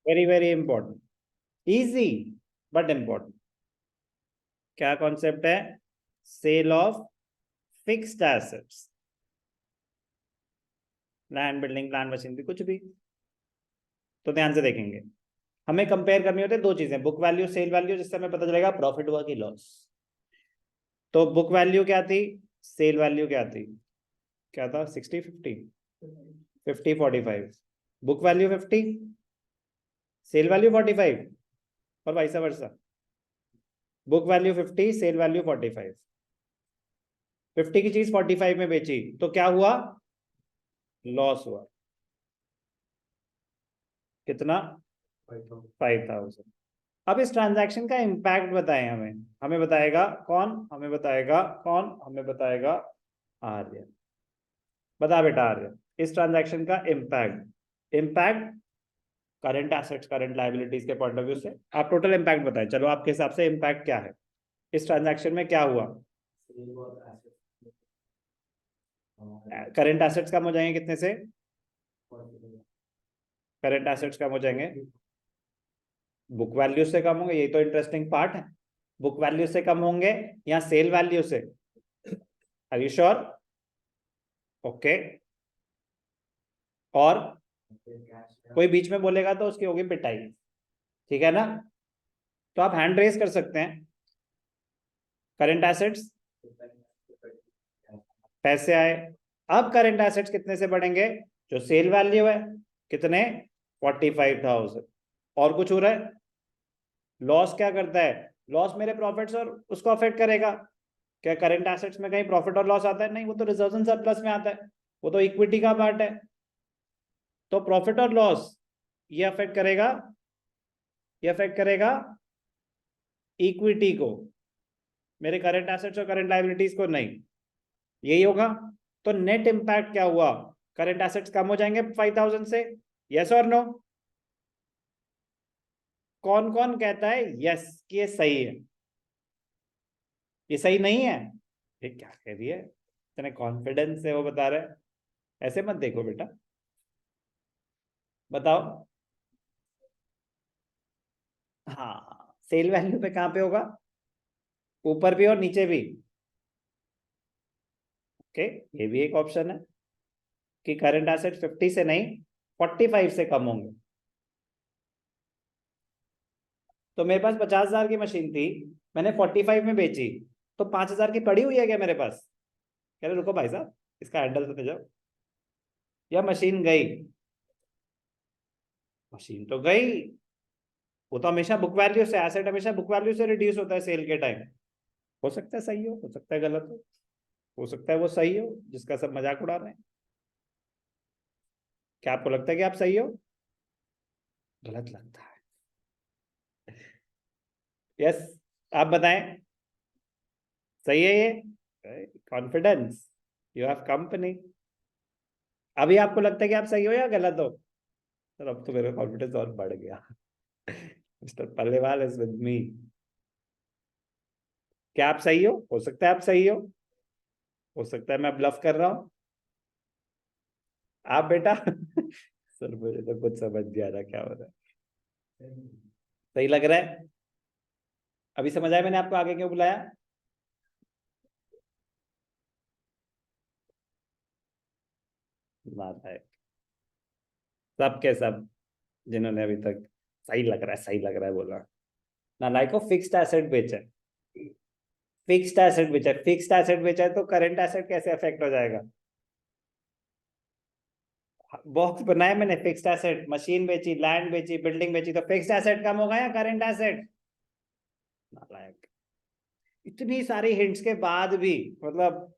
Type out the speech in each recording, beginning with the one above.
Very very important, easy but important. क्या concept है? Sale of fixed assets, land, building, plant, machinery, कुछ भी। तो ध्यान से देखेंगे, हमें कंपेयर करनी होती है दो चीजें, बुक वैल्यू, सेल वैल्यू, जिससे हमें पता चलेगा प्रॉफिट हुआ कि लॉस। तो बुक वैल्यू क्या थी, सेल वैल्यू क्या थी, क्या था? 60/50, 50/45। बुक वैल्यू 50, सेल वैल्यू 45, और vice versa. Book value 50, sale value 45। 50 की चीज 45 में बेची तो क्या हुआ? लॉस हुआ। कितना? 5,000। अब इस ट्रांजैक्शन का इम्पैक्ट बताएं हमें। हमें बताएगा कौन? हमें बताएगा कौन? हमें बताएगा आर्य। बता बेटा आर्य, इस ट्रांजैक्शन का impact. Impact current assets, current liabilities के पॉइंट ऑफ व्यू से आप टोटल इम्पैक्ट बताएं। चलो आपके हिसाब से इम्पैक्ट क्या है, इस ट्रांजैक्शन में क्या हुआ? करंट एसेट्स कम हो जाएंगे कितने से? करंट एसेट्स कम हो जाएंगे, बुक वैल्यू से कम होंगे। यही तो इंटरेस्टिंग पार्ट है। बुक वैल्यू से कम होंगे या सेल वैल्यू से? Are you sure? ओके। और कोई बीच में बोलेगा तो उसकी होगी पिटाई, ठीक है ना? तो आप हैंड रेस कर सकते हैं। करंट एसेट्स, पैसे आए। अब करंट एसेट्स कितने से बढ़ेंगे? जो सेल वैल्यू है, कितने? 45,000। और कुछ हो रहा है? लॉस क्या करता है? लॉस मेरे प्रॉफिट्स और उसको अफेक्ट करेगा। क्या करंट एसेट्स में कहीं प्रॉफिट और लॉस आता है? नहीं, वो तो रिजर्व्स एंड सरप्लस में आता है, वो तो इक्विटी का पार्ट है। तो प्रॉफिट और लॉस ये अफेक्ट करेगा, ये अफेक्ट करेगा इक्विटी को, मेरे करंट एसेट्स और करंट लायबिलिटीज को नहीं। यही होगा। तो नेट इंपैक्ट क्या हुआ? करंट एसेट्स कम हो जाएंगे 5,000 से, यस और नो? कौन कौन कहता है यस कि ये सही है? ये सही नहीं है? ये क्या कह रही है, इतने कॉन्फिडेंस से वो बता रहे हैं। ऐसे मत देखो बेटा, बताओ। हाँ, सेल वैल्यू पे कहां पे होगा? ऊपर भी और नीचे भी। ओके, ये भी एक ऑप्शन है कि करंट एसेट 50 से नहीं 45 से कम होंगे। तो मेरे पास 50,000 की मशीन थी, मैंने 45 में बेची, तो 5,000 की पड़ी हुई है क्या मेरे पास? कह रहे रुको भाई साहब, इसका हैंडल तो दे जाओ। या मशीन गई? मशीन तो गई। वो तो हमेशा बुक वैल्यू से, एसेट हमेशा बुक वैल्यू से रिड्यूस होता है सेल के टाइम। हो सकता है सही हो सकता है गलत हो सकता है वो सही हो जिसका सब मजाक उड़ा रहे हैं। क्या आपको लगता है कि आप सही हो? गलत लगता है। यस, आप बताएं। सही है ये? Confidence, you have company. अभी आपको लगता है कि आप सही हो या गलत हो? सर अब तो मेरा कॉन्फिडेंस और बढ़ गया। Mister Pallewal is with me. क्या आप सही हो सकता है आप सही हो सकता है मैं ब्लफ कर रहा हूं। आप बेटा। सर मुझे तो कुछ समझ नहीं आ रहा क्या हो रहा है। सही लग रहा है? अभी समझ आया मैंने आपको आगे क्यों बुलाया? बात है, सब के सब जिन्होंने अभी तक सही लग रहा है सही लग रहा है बोला, ना लाइक को फिक्स्ड एसेट बेचा है। फिक्स्ड एसेट बेचा है, फिक्स्ड एसेट बेचा है तो करंट एसेट कैसे अफेक्ट हो जाएगा? बॉक्स बनाया मैंने, फिक्स्ड एसेट, मशीन बेची, लैंड बेची, बिल्डिंग बेची, तो फिक्स्ड एसेट कम होगा या करंट एसेट? नालायक। इतनी सारी हिंट्स के बाद भी, मतलब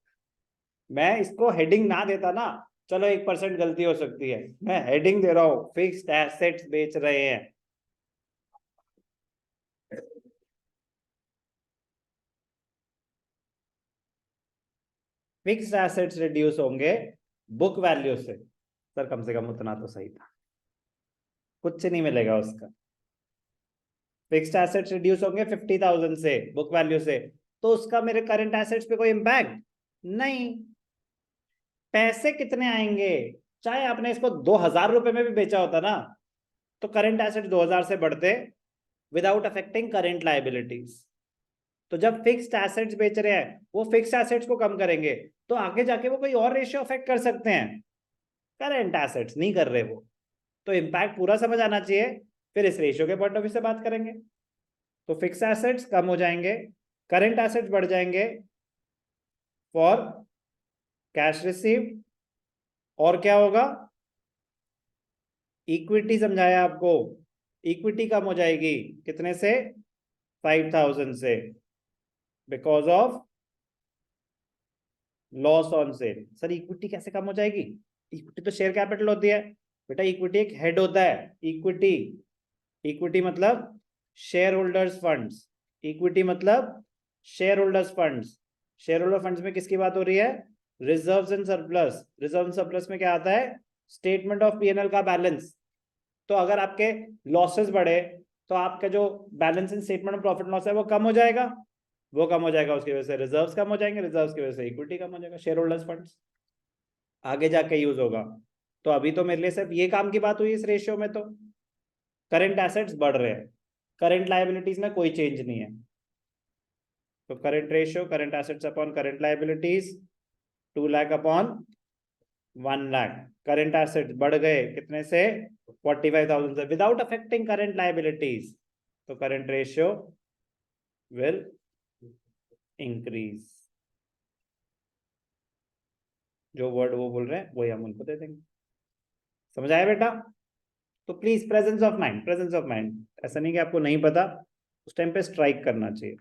मैं इसको हेडिंग ना देता ना, चलो 1% गलती हो सकती है, मैं हेडिंग दे रहा हूं फिक्स्ड एसेट्स बेच रहे हैं। फिक्स्ड एसेट्स रिड्यूस होंगे बुक वैल्यू से। कम से कम उतना तो सही था, कुछ नहीं मिलेगा उसका। फिक्स्ड एसेट्स रिड्यूस होंगे 50,000 से बुक वैल्यू से, तो उसका मेरे करंट एसेट्स पे कोई इंपैक्ट नहीं। पैसे कितने आएंगे? चाहे आपने इसको 2,000 रुपए में भी बेचा होता ना, तो करंट एसेट्स 2000 से बढ़ते विदाउट अफेक्टिंग करंट लायबिलिटीज। तो जब फिक्स्ड एसेट्स बेच रहे हैं वो फिक्स्ड एसेट्स को कम करेंगे, तो आगे जाके वो कोई और रेशियो अफेक्ट कर सकते हैं, करंट एसेट्स नहीं कर रहे वो। तो इम्पैक्ट पूरा समझ आना चाहिए, फिर इस रेशियो के पॉइंट ऑफ व्यू से बात करेंगे। तो फिक्स एसेट्स कम हो जाएंगे, करंट एसेट्स बढ़ जाएंगे फॉर कैश रिसीव, और क्या होगा, इक्विटी समझाया आपको, इक्विटी कम हो जाएगी, कितने से, 5000 से, because of loss on sale. Sir equity कैसे कम हो जाएगी, इक्विटी तो शेयर कैपिटल होती है बेटा, इक्विटी एक हेड होता है, इक्विटी, इक्विटी मतलब शेयर होल्डर्स फंड्स, इक्विटी मतलब share holders funds. Share holder funds में किसकी बात हो रही है, reserves and surplus. Reserve and surplus में क्या आता है, स्टेटमेंट ऑफ पीएनएल का बैलेंस। तो अगर आपके लॉसेस बढ़े तो आपका जो balance in statement of profit loss है वो कम हो जाएगा, वो कम हो जाएगा, उसकी वजह से रिजर्व्स कम हो जाएंगे, रिजर्व्स की वजह से इक्विटी कम हो जाएगा, शेयर होल्डर्स फंड्स आगे जाके यूज होगा। तो अभी तो मेरे लिए सिर्फ ये काम की बात हुई इस रेशियो में। तो करंट एसेट्स बढ़ रहे हैं, करंट लायबिलिटीज में कोई चेंज नहीं है। तो current ratio current assets upon current liabilities 2 lakh upon 1 lakh. Current assets बढ़ गए कितने से, 45,000 से, विदाउट अफेक्टिंग करंट लायबिलिटीज। तो करंट रेशियो विल इंक्रीज। जो वर्ड वो बोल रहे हैं वही हम उनको दे देंगे। समझ आया बेटा। तो please presence of mind, presence of mind, ऐसा नहीं कि आपको नहीं पता, उस टाइम पे स्ट्राइक करना चाहिए।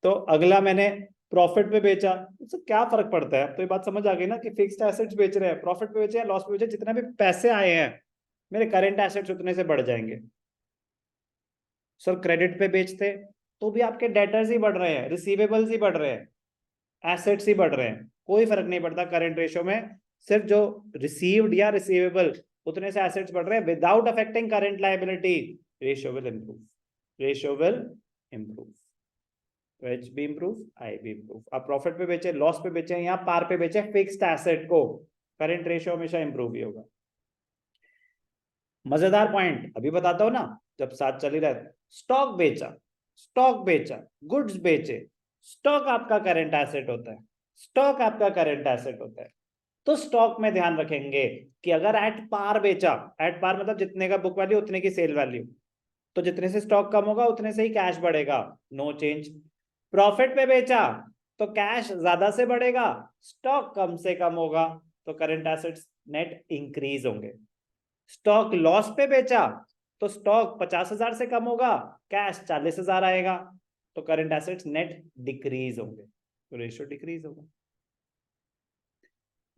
तो अगला मैंने प्रॉफिट पे बेचा, उससे क्या फर्क पड़ता है, तो ये बात समझ आ गई ना कि फिक्स्ड एसेट्स बेच रहे हैं, प्रॉफिट पे बेचे या लॉस पे बेचे, जितने भी पैसे आए हैं मेरे करंट एसेट्स उतने से बढ़ जाएंगे। सर क्रेडिट पे बेचते तो भी आपके डेटर्स ही बढ़ रहे हैं, रिसीवेबल्स ही बढ़ रहे हैं, एसेट्स ही बढ़ रहे हैं, कोई फर्क नहीं पड़ता करंट रेशियो में। सिर्फ जो रिसीव्ड या रिसीवेबल उतने से एसेट्स बढ़ रहे हैं without affecting current liability, ratio will improve, ratio will improve. तो H B improve, I B improve. आप प्रॉफिट पे बेचे, लॉस पे बेचे या पार पे बेचे फिक्स्ड एसेट को, करंट रेशियो हमेशा इंप्रूव ही होगा। मजेदार पॉइंट अभी बताता हूं ना, जब साथ चल ही रहा है, स्टॉक बेचा, स्टॉक बेचा, गुड्स बेचे, स्टॉक आपका करंट एसेट होता है, स्टॉक आपका करंट एसेट होता है। तो स्टॉक में ध्यान रखेंगे कि अगर एट पार बेचा, एट पार मतलब जितने का बुक वैल्यू उतने की सेल वैल्यू, तो जितने से स्टॉक कम होगा उतने से ही कैश बढ़ेगा, नो चेंज। प्रॉफिट पे बेचा तो कैश ज्यादा से बढ़ेगा, स्टॉक कम से कम होगा, तो करंट एसेट्स नेट इंक्रीज होंगे। स्टॉक लॉस पे बेचा तो स्टॉक 50,000 से कम होगा, कैश 40,000 आएगा, तो करंट एसेट्स नेट डिक्रीज होंगे, तो रेशियो डिक्रीज होगा।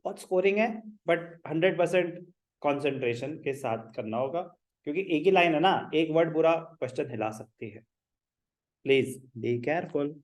बहुत स्कोरिंग है बट 100% कॉन्सेंट्रेशन के साथ करना होगा, क्योंकि एक ही लाइन है ना, एक वर्ड पूरा क्वेश्चन हिला सकती है। Please be careful.